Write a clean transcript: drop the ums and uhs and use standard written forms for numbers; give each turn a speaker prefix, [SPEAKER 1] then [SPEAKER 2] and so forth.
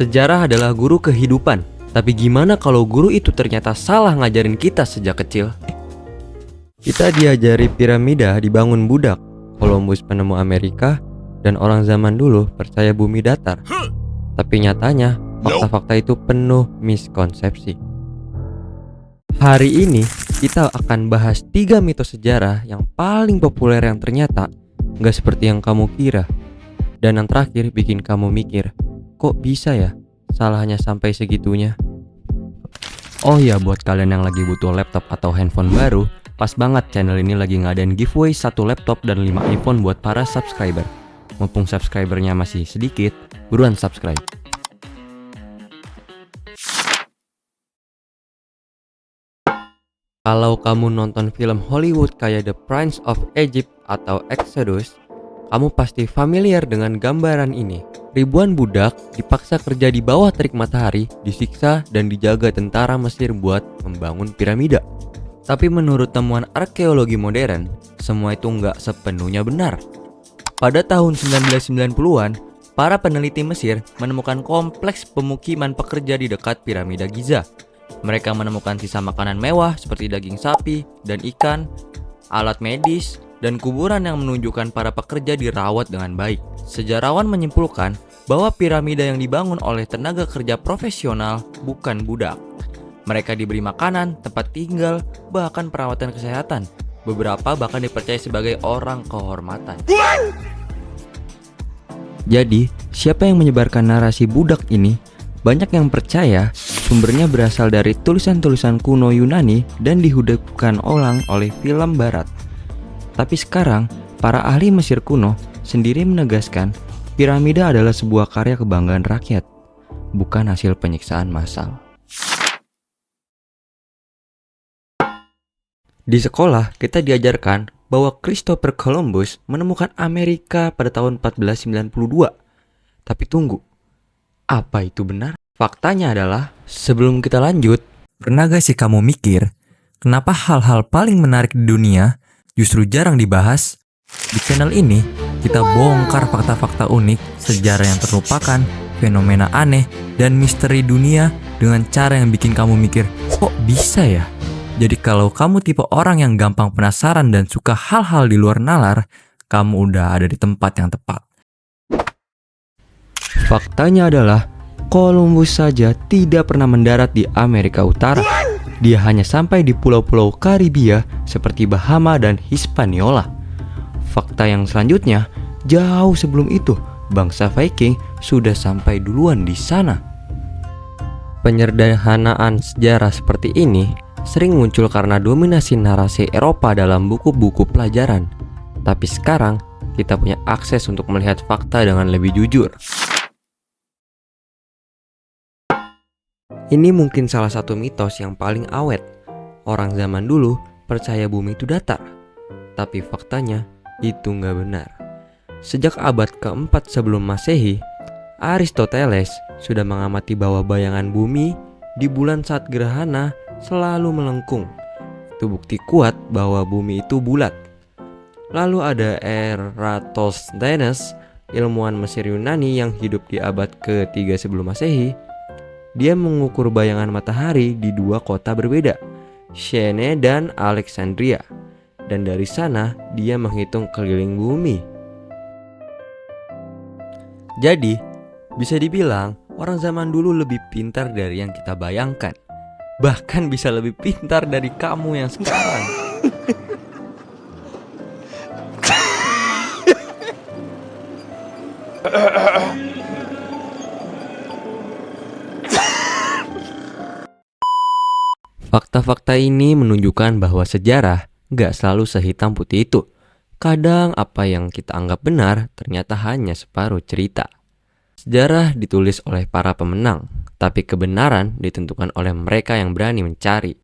[SPEAKER 1] Sejarah adalah guru kehidupan. Tapi gimana kalau guru itu ternyata salah ngajarin kita sejak kecil? Kita diajari piramida dibangun budak, Columbus penemu Amerika, dan orang zaman dulu percaya bumi datar. Tapi nyatanya, fakta-fakta itu penuh miskonsepsi. Hari ini, kita akan bahas 3 mitos sejarah yang paling populer yang ternyata nggak seperti yang kamu kira. Dan yang terakhir bikin kamu mikir, kok bisa ya salahnya sampai segitunya? Oh ya, buat kalian yang lagi butuh laptop atau handphone baru, pas banget channel ini lagi ngadain giveaway 1 laptop dan 5 iPhone buat para subscriber. Mumpung subscribernya masih sedikit, buruan subscribe. Kalau kamu nonton film Hollywood kayak The Prince of Egypt atau Exodus, kamu pasti familiar dengan gambaran ini. Ribuan budak dipaksa kerja di bawah terik matahari, disiksa dan dijaga tentara Mesir buat membangun piramida. Tapi menurut temuan arkeologi modern, semua itu nggak sepenuhnya benar. Pada tahun 1990-an, para peneliti Mesir menemukan kompleks pemukiman pekerja di dekat piramida Giza. Mereka menemukan sisa makanan mewah seperti daging sapi dan ikan, alat medis, dan kuburan yang menunjukkan para pekerja dirawat dengan baik. Sejarawan menyimpulkan bahwa piramida yang dibangun oleh tenaga kerja profesional, bukan budak. Mereka diberi makanan, tempat tinggal, bahkan perawatan kesehatan. Beberapa bahkan dipercaya sebagai orang kehormatan. Jadi, siapa yang menyebarkan narasi budak ini? Banyak yang percaya sumbernya berasal dari tulisan-tulisan kuno Yunani dan dihidupkan ulang oleh film barat. Tapi sekarang, para ahli Mesir kuno sendiri menegaskan piramida adalah sebuah karya kebanggaan rakyat, bukan hasil penyiksaan massal. Di sekolah, kita diajarkan bahwa Christopher Columbus menemukan Amerika pada tahun 1492. Tapi tunggu, apa itu benar? Faktanya adalah, sebelum kita lanjut, pernah gak sih kamu mikir, kenapa hal-hal paling menarik di dunia justru jarang dibahas? Di channel ini, kita bongkar fakta-fakta unik, sejarah yang terlupakan, fenomena aneh, dan misteri dunia dengan cara yang bikin kamu mikir, kok bisa ya? Jadi kalau kamu tipe orang yang gampang penasaran dan suka hal-hal di luar nalar, kamu udah ada di tempat yang tepat. Faktanya adalah, Columbus saja tidak pernah mendarat di Amerika Utara. Dia hanya sampai di pulau-pulau Karibia seperti Bahama dan Hispaniola. Fakta yang selanjutnya, jauh sebelum itu, bangsa Viking sudah sampai duluan di sana. Penyederhanaan sejarah seperti ini sering muncul karena dominasi narasi Eropa dalam buku-buku pelajaran. Tapi sekarang, kita punya akses untuk melihat fakta dengan lebih jujur. Ini mungkin salah satu mitos yang paling awet. Orang zaman dulu percaya bumi itu datar. Tapi faktanya, itu nggak benar. Sejak abad keempat sebelum Masehi, Aristoteles sudah mengamati bahwa bayangan bumi di bulan saat gerhana selalu melengkung. Itu bukti kuat bahwa bumi itu bulat. Lalu ada Eratosthenes, ilmuwan Mesir Yunani yang hidup di abad ke-3 sebelum Masehi. Dia mengukur bayangan matahari di 2 kota berbeda, Syene dan Alexandria. Dan dari sana dia menghitung keliling bumi. Jadi, bisa dibilang orang zaman dulu lebih pintar dari yang kita bayangkan. Bahkan bisa lebih pintar dari kamu yang sekarang. Fakta-fakta ini menunjukkan bahwa sejarah gak selalu sehitam putih itu. Kadang apa yang kita anggap benar ternyata hanya separuh cerita. Sejarah ditulis oleh para pemenang, tapi kebenaran ditentukan oleh mereka yang berani mencari.